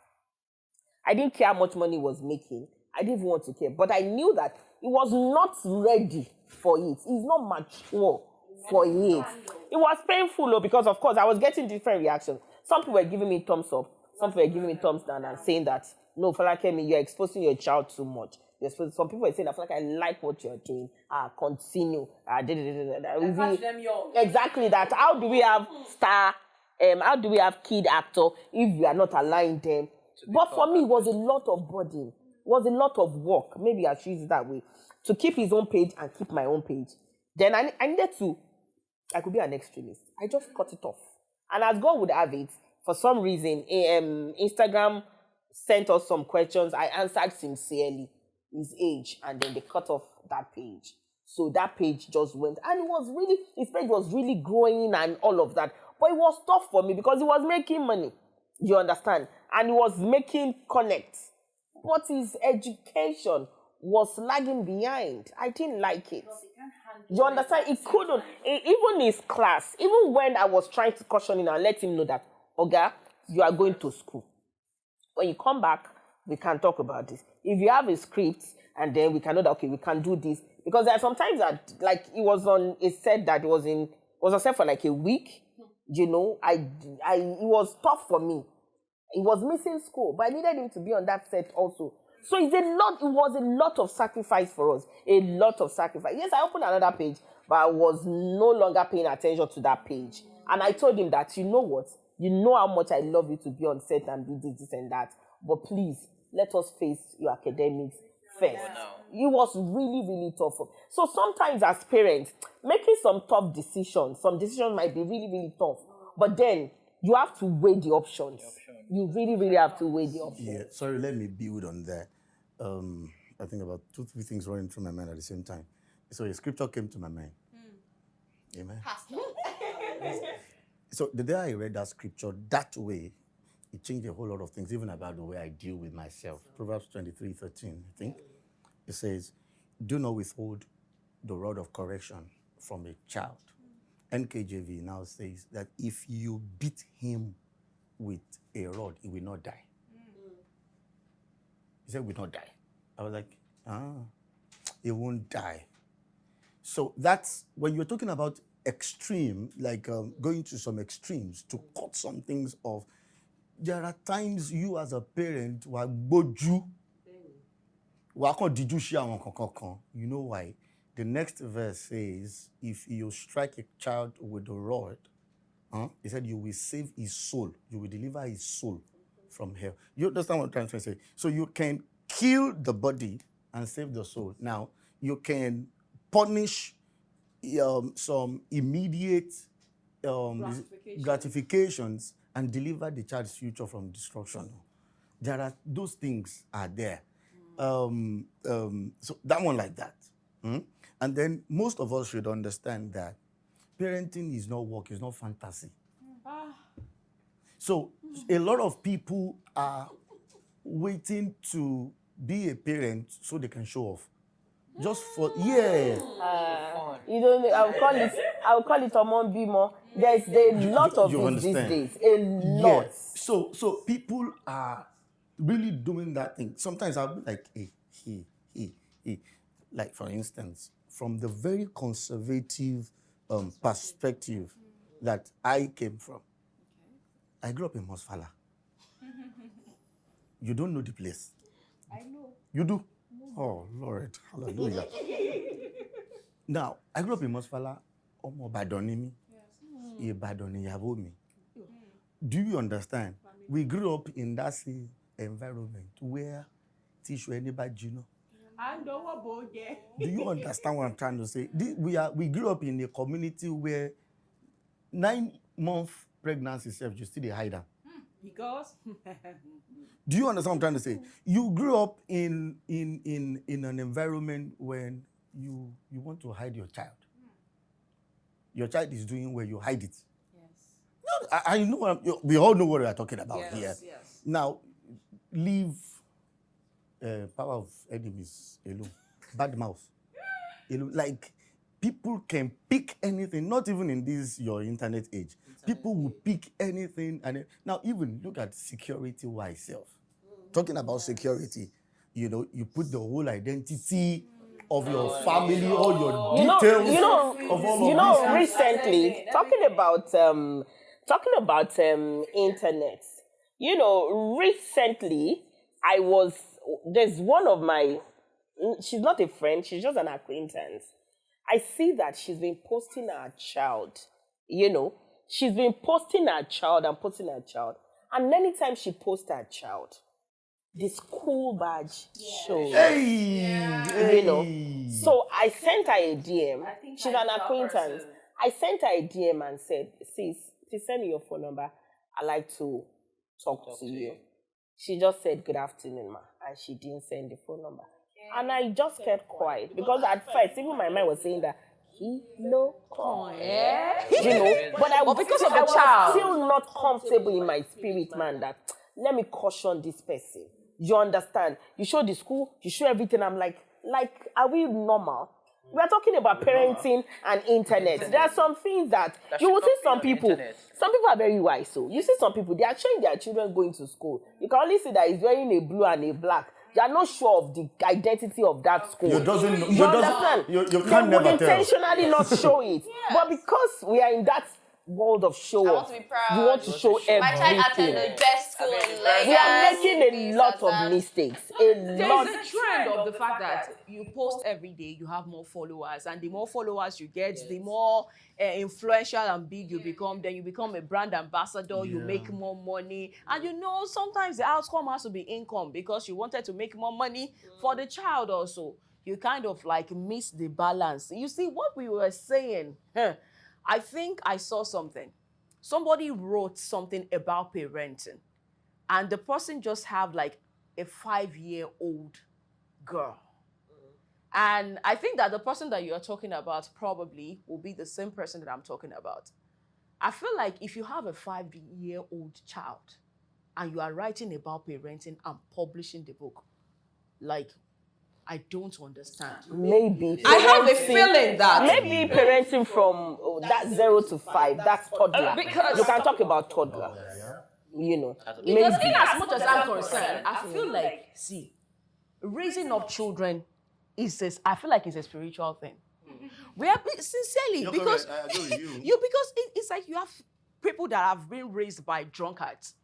I didn't care how much money he was making. I didn't want to care. But I knew that he was not ready for it. He's not mature for it. It was painful because, of course, I was getting different reactions. Some people were giving me thumbs up. Some people were giving me thumbs down and saying that, no, Folakemi, you're exposing your child too much. Some people were saying that, I like what you're doing. Continue. Catch them young. Exactly that. How do we have how do we have kid actor if we are not allowing them? But for me, it was a lot of burden. It was a lot of work. Maybe I should use it that way. To keep his own page and keep my own page. Then I needed to, I could be an extremist. I just cut it off. And as God would have it, for some reason, Instagram sent us some questions. I answered sincerely his age, and then they cut off that page. So that page just went, and his page was really growing and all of that. But it was tough for me because he was making money. You understand? And he was making connects. But his education was lagging behind. I didn't like it. You understand? He couldn't. Even his class, even when I was trying to caution him and let him know that, Oga, you are going to school. When you come back, we can talk about this. If you have a script, and then we can know that, okay, we can do this. Because there are sometimes that, like, it was on a set that was on set for like a week. You know, it was tough for me. He was missing school, but I needed him to be on that set also. So it was a lot of sacrifice for us. A lot of sacrifice. Yes, I opened another page, but I was no longer paying attention to that page. And I told him that, you know what? You know how much I love you to be on set and do this and that. But please, let us face your academics first. It was really, really tough. So sometimes as parents, making some tough decisions, some decisions might be really, really tough. But then you have to weigh the options. You really, really have to weigh the options. Yeah, sorry, let me build on that. I think about 2-3 things running through my mind at the same time. So a scripture came to my mind. Amen. So the day I read that scripture that way, it changed a whole lot of things, even about the way I deal with myself. Proverbs 23:13, I think. It says, do not withhold the rod of correction from a child. NKJV now says that if you beat him with a rod, he will not die. He said, will not die. I was like, he won't die. So that's, when you're talking about extreme, like going to some extremes to cut some things off, there are times you as a parent, you know why? The next verse says, if you strike a child with a rod, he said, you will save his soul. You will deliver his soul from hell. You understand what I'm trying to say? So you can kill the body and save the soul. Now, you can punish some immediate gratifications and deliver the child's future from destruction. Those things are there. So that one like that. And then most of us should understand that parenting is not work, it's not fantasy. So a lot of people are waiting to be a parent so they can show off. Just for, you don't. I'll call it Omon Bimo. There's a lot of this these days. A lot. Yeah. So people are really doing that thing. Sometimes I'll be like, hey. Like for instance, from the very conservative perspective that I came from, I grew up in Mosfala. You don't know the place. I know. You do? Oh, Lord. Hallelujah. Now, I grew up in Mosfala. Omo Badonimi. Ibadoni Yavomi. Do you understand? We grew up in that same environment where Tishu anybody, you know. Do you understand what I'm trying to say? We grew up in a community where 9-month pregnancy self, you still hide them. Because do you understand what I'm trying to say? You grew up in an environment when you want to hide your child. Your child is doing well, you hide it. Yes. No, I know. We all know what we are talking about here. Yes. Now, leave power of enemies alone. Bad mouth. Like, people can pick anything, not even in this your internet age. People will pick anything. Now, even look at security-wise self. Talking about security, you know, you put the whole identity of your family, all your details of all of this. Recently, talking about internet, recently, there's one of my, she's not a friend, she's just an acquaintance. I see that she's been posting her child, she's been posting her child and posting her child. And anytime she posts her child, the school badge shows. So I sent her a DM. She's an acquaintance. I sent her a DM and said, sis, please send me your phone number. I'd like to talk to you. She just said, good afternoon, ma. And she didn't send the phone number. And I just kept quiet because at first, even my mind was saying that he no come. You know, but because of the I was child. still not comfortable in my spirit, man, that let me caution this person. You understand? You show the school, you show everything. I'm like, are we normal? We are talking about parenting and internet. There are some things that you will see some people. Some people are very wise. So you see some people, they are showing their children going to school. You can only see that he's wearing a blue and a black. You are not sure of the identity of that school. You understand? You they can't would never tell. intentionally not show it. But because we are in that world of show off, you want to show everything. My child attended the best school in Lagos. We are making a lot of mistakes. There's a trend of the fact that you post every day, you have more followers, and the more followers you get, the more influential and big you become. Then you become a brand ambassador, you make more money, and you know sometimes the outcome has to be income because you wanted to make more money for the child also. You kind of like miss the balance. You see what we were saying? I think I saw something. Somebody wrote something about parenting, and the person just have like a 5-year-old girl. And I think that the person that you're talking about probably will be the same person that I'm talking about. I feel like if you have a 5-year-old child and you are writing about parenting and publishing the book, like, I don't understand. Maybe. I have a feeling that maybe parenting from that 0 to 5, that's toddler. Because you can talk about toddler. You know. Because in as much as I'm concerned, I feel like, see, raising up children I feel like it's a spiritual thing. We are sincerely because I agree with you. because it's like you have people that have been raised by drunkards,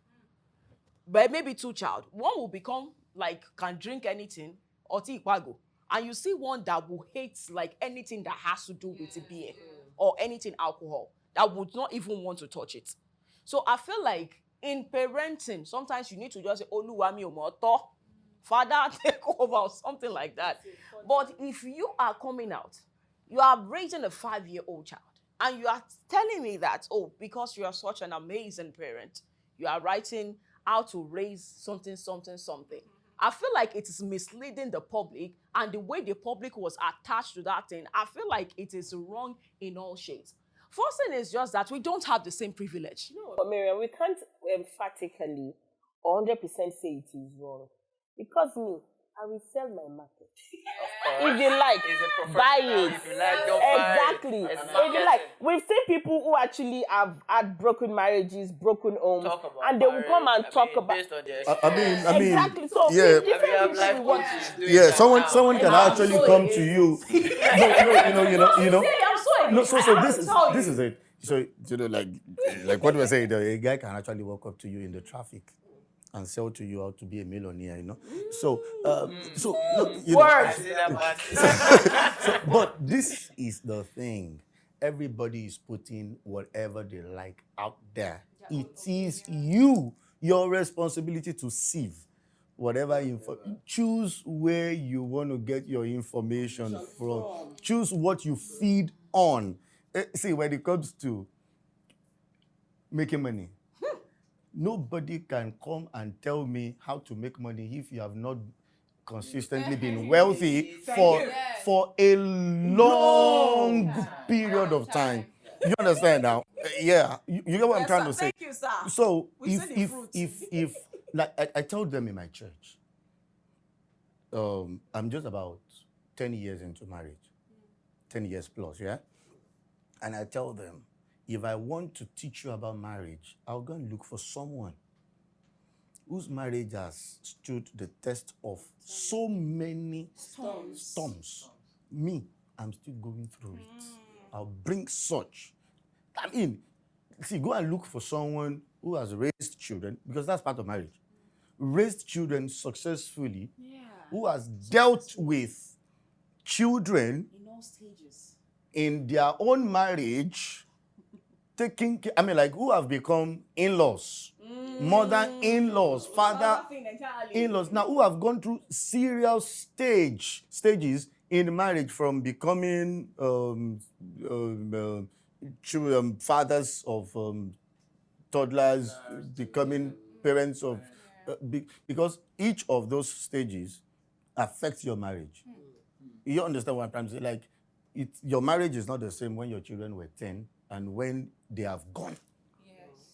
but maybe 2 child. One will become like can drink anything or tikwago, and you see one that will hate like anything that has to do with beer or anything alcohol, that would not even want to touch it. So I feel like in parenting, sometimes you need to just say, Oluwami omoto, Father, take over, or something like that. But if you are coming out, you are raising a 5-year-old child, and you are telling me that, because you are such an amazing parent, you are writing how to raise something. I feel like it is misleading the public, and the way the public was attached to that thing, I feel like it is wrong in all shades. First thing is just that we don't have the same privilege. No, but Mariam, we can't emphatically 100% say it is wrong. Because me, I will sell my market. If you like, buy it. If you like, don't buy it. Exactly. If you like, we've seen people who actually have had broken marriages, broken homes, and they will come and talk about. Based on their Exactly. So yeah. different things we want. Yeah, someone can actually come to you. No, so this is it. So like what we're saying, a guy can actually walk up to you in the traffic and sell to you how to be a millionaire, So, but this is the thing. Everybody is putting whatever they like out there. It is your responsibility to sieve whatever info. Choose where you want to get your information from. Choose what you feed on. See, when it comes to making money, nobody can come and tell me how to make money if you have not consistently been wealthy for a long period of time. You understand now? Yeah, you get what I'm trying to say. Thank you, sir. So if like I told them in my church, I'm just about 10 years into marriage, 10 years plus, yeah? And I tell them, if I want to teach you about marriage, I'll go and look for someone whose marriage has stood the test of so many storms. Me, I'm still going through it. I'll bring such. See, go and look for someone who has raised children, because that's part of marriage. Raised children successfully, who has dealt with children In all stages. in their own marriage, who have become in-laws, mother in-laws, father in-laws, now who have gone through serious stages in marriage, from becoming fathers of toddlers, becoming parents of, because each of those stages affects your marriage. You understand what I'm trying to say? Like, your marriage is not the same when your children were 10 and when they have gone.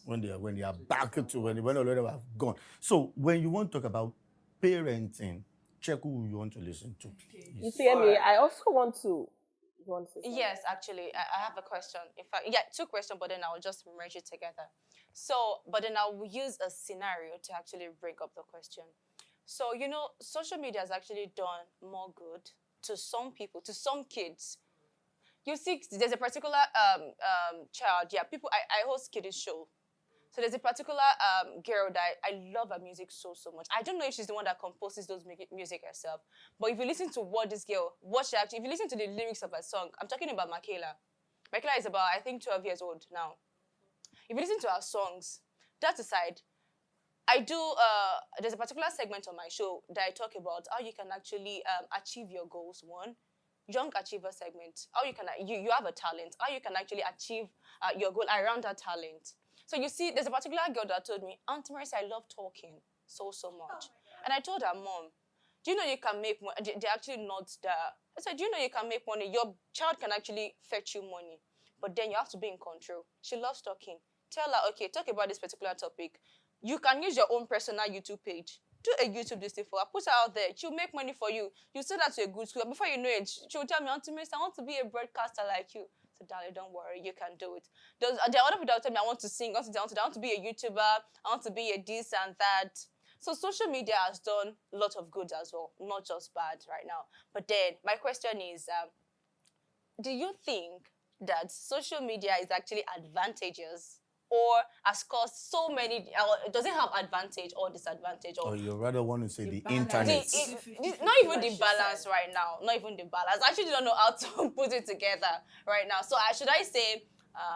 When they are back to when already have gone. So when you want to talk about parenting, check who you want to listen to. You see, Emmy, I also want to. You want to say something? Yes, actually, I have a question. In fact, yeah, 2 questions, but then I'll just merge it together. So, but then I'll use a scenario to actually bring up the question. So, you know, social media has actually done more good to some people, to some kids. You see, there's a particular child. Yeah, I host kiddies show. So there's a particular girl that I love her music so much. I don't know if she's the one that composes those music herself, but if you listen to if you listen to the lyrics of her song, I'm talking about Michaela. Michaela is about, I think, 12 years old now. If you listen to her songs, that aside, I do, there's a particular segment on my show that I talk about how you can actually achieve your goals. One, young achiever segment, how you can, you have a talent, how you can actually achieve your goal around that talent. So you see, there's a particular girl that told me, Auntie Mercy, I love talking so much. And I told her, Mom, do you know you can make money? They're actually not there. I said, do you know you can make money? Your child can actually fetch you money, but then you have to be in control. She loves talking. Tell her, okay, talk about this particular topic. You can use your own personal YouTube page. Do a YouTube this thing for her. Put her out there. She'll make money for you. You send her to a good school. Before you know it, she'll tell me, Auntie Mercy, I want to be a broadcaster like you. So, darling, don't worry, you can do it. There are other people that tell me, I want to sing, I want to be a YouTuber, I want to be a this and that. So social media has done a lot of good as well, not just bad right now. But then my question is, do you think that social media is actually advantageous or has caused so many, does it have advantage or disadvantage? Or you rather want to say the internet? Not even the balance right now. Not even the balance. I actually don't know how to put it together right now. So should I say,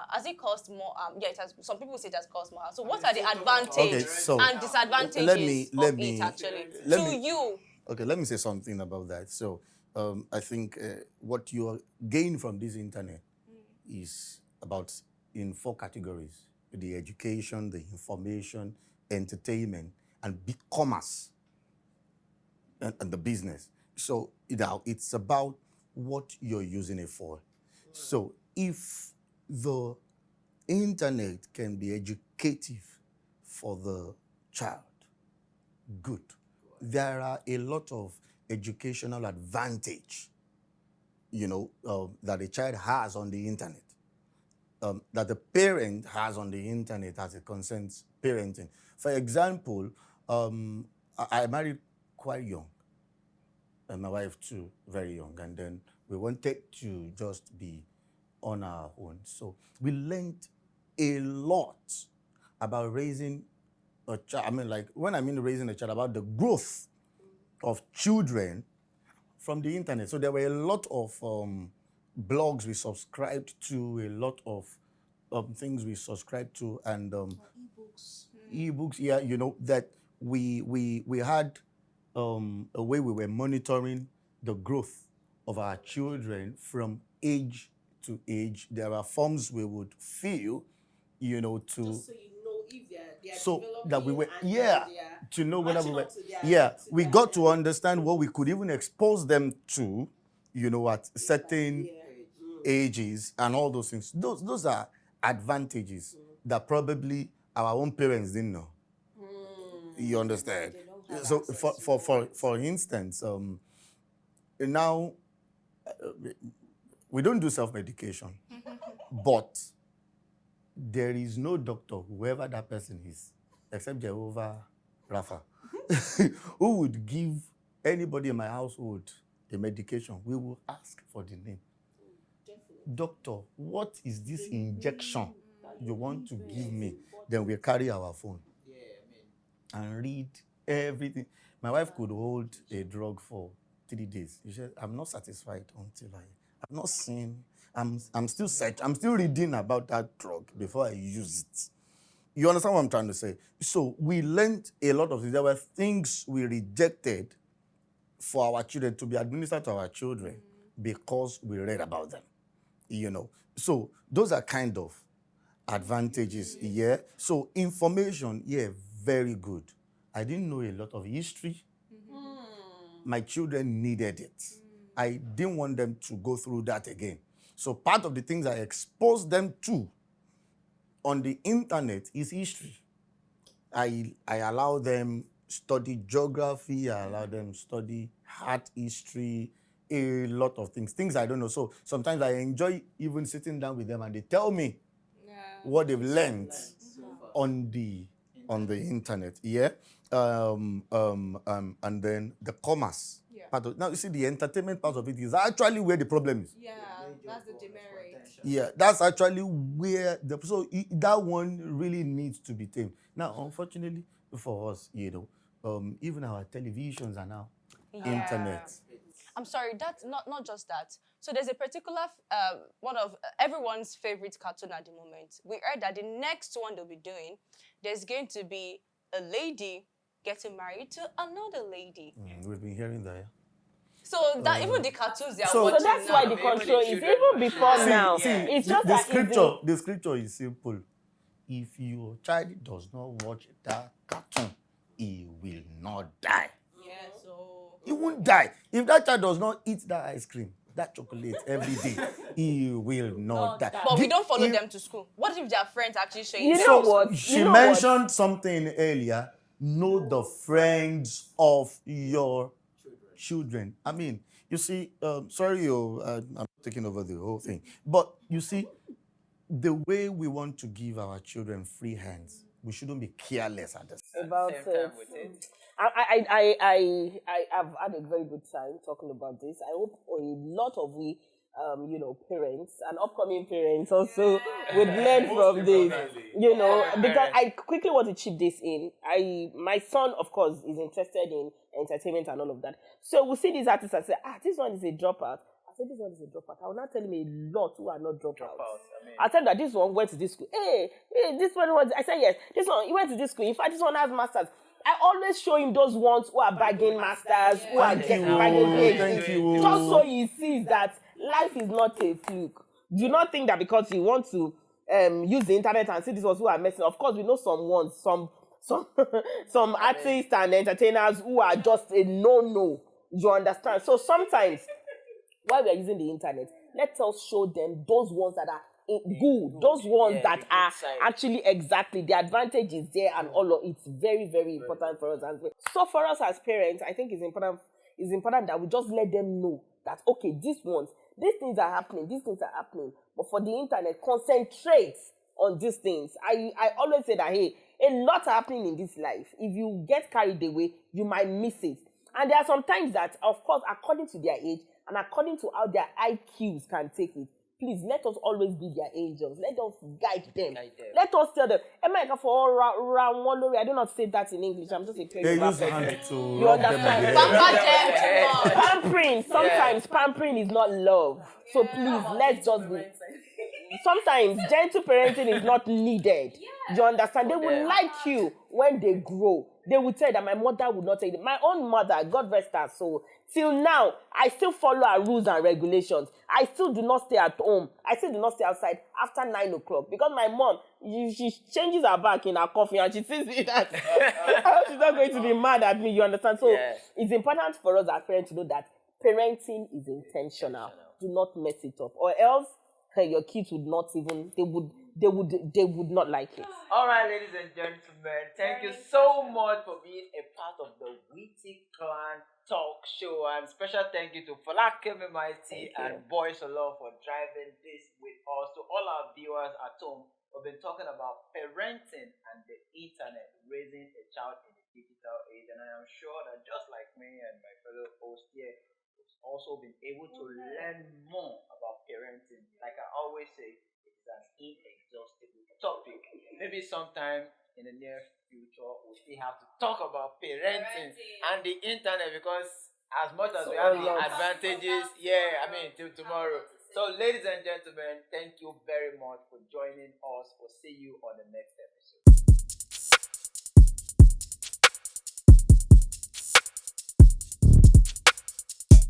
has it cost more? Yeah, it has. Some people say it has cost more. So what are the advantages and disadvantages of it actually to you? Okay, let me say something about that. So I think what you gain from this internet is about in 4 categories: the education, the information, entertainment, and commerce, and the business. So it's about what you're using it for. So if the internet can be educative for the child, good. There are a lot of educational advantage, that a child has on the internet. That the parent has on the internet as it concerns parenting. For example, I married quite young, and my wife too, very young, and then we wanted to just be on our own. So we learned a lot about raising a child. I mean, like, when I mean raising a child, about the growth of children from the internet. So there were a lot of blogs we subscribed to, a lot of things we subscribed to, and ebooks. Yeah, that we had a way we were monitoring the growth of our children from age to age. There are forms we would fill, to Just so you know if they're so developing that we were and to know whether we matching were up to their we got to understand what we could even expose them to, at certain ages and all those things. Those are advantages that probably our own parents didn't know. You understand? So for instance, now we don't do self-medication, but there is no doctor, whoever that person is, except Jehovah Rapha, who would give anybody in my household a medication. We will ask for the name. Doctor, what is this injection you want to give me? Then we carry our phone and read everything. My wife could hold a drug for 3 days. She said, I'm not satisfied until I've not seen. I'm still searching. I'm still reading about that drug before I use it. You understand what I'm trying to say? So we learned a lot of things. There were things we rejected for our children to be administered to our children because we read about them. So those are kind of advantages. Yeah. So information, very good. I didn't know a lot of history. my children needed it. I didn't want them to go through that again. So part of the things I exposed them to on the internet is history. I allow them study geography, I allow them study art history, a lot of things I don't know. So sometimes I enjoy even sitting down with them and they tell me what they've learned on the internet. Yeah. And then the commerce part of, now you see the entertainment part of it is actually where the problem is. Yeah, that's the demerit. Yeah, that's actually where that one really needs to be tamed. Now, unfortunately for us, even our televisions are now internet. I'm sorry, that's not just that. So there's a particular, one of everyone's favorite cartoon at the moment. We heard that the next one they'll be doing, there's going to be a lady getting married to another lady. We've been hearing that, yeah. So that even the cartoons they are So watching that's now. why the control is even before now. It's just the that scripture. The scripture is simple. If your child does not watch that cartoon, he will not die. Yeah, so He won't die. If that child does not eat that ice cream, that chocolate every day, he will not die. But we don't follow them to school. What if their friends actually showing You them? know what? She You know mentioned something earlier. Know the friends of your children. I mean, you see, sorry, I'm taking over the whole thing. But you see, the way we want to give our children free hands, we shouldn't be careless at this. about Same it. time with it. I've had a very good time talking about this. I hope a lot of we, parents and upcoming parents also would learn from this. Because I quickly want to chip this in. My son, of course, is interested in entertainment and all of that. So we see these artists and say, this one is a dropout. I said, this one is a dropout. I will not tell him a lot who are not dropouts. I tell him that this one went to this school. Hey, this one was. I said yes. This one he went to this school. In fact, this one has masters. I always show him those ones who are bagging masters, who are bagging PhDs. Thank you. Just so he sees that life is not a fluke. Do not think that because you want to use the internet and see these ones who are messing. Of course, we know some artists and entertainers who are just a no-no. You understand? So sometimes, while we are using the internet, let us show them those ones that are good, those ones that are actually exactly the advantage is there and all of it's very, very important for us. So for us as parents, I think it's important that we just let them know that okay, these things are happening, but for the internet, concentrate on these things. I always say that hey, a lot happening in this life. If you get carried away, you might miss it. And there are some times that, of course, according to their age and according to how their IQs can take it, please let us always be their angels. Let us guide them. Let us tell them. I do not say that in English. I'm just a player. They use hands to You rub them understand? on the head. Pampering. Sometimes pampering is not love. So please, let's just be. Sometimes gentle parenting is not needed. You understand? They will like you when they grow. They will tell you that my mother would not take it. My own mother, God rest her soul, till now, I still follow her rules and regulations. I still do not stay at home. I still do not stay outside after 9 o'clock. Because my mom, she changes her back in her coffee and she sees me that she's not going to be mad at me, you understand? So it's important for us as parents to know that parenting is intentional. Do not mess it up. Or else, your kids would not even, they would not like it. All right, ladies and gentlemen, thank you so much for being a part of the Witty Clan Talk Show, and special thank you to FOLAKEMI and BOIS OLORUN for driving this with us. To all our viewers at home, we've been talking about parenting and the internet, raising a child in the digital age, and I am sure that just like me and my fellow host here, also been able to learn more about parenting. Like I always say, it's an inexhaustible topic. Maybe sometime in the near future we'll still have to talk about parenting and the internet, because as much as we have the advantages, till tomorrow. So ladies and gentlemen, thank you very much for joining us. We'll see you on the next episode.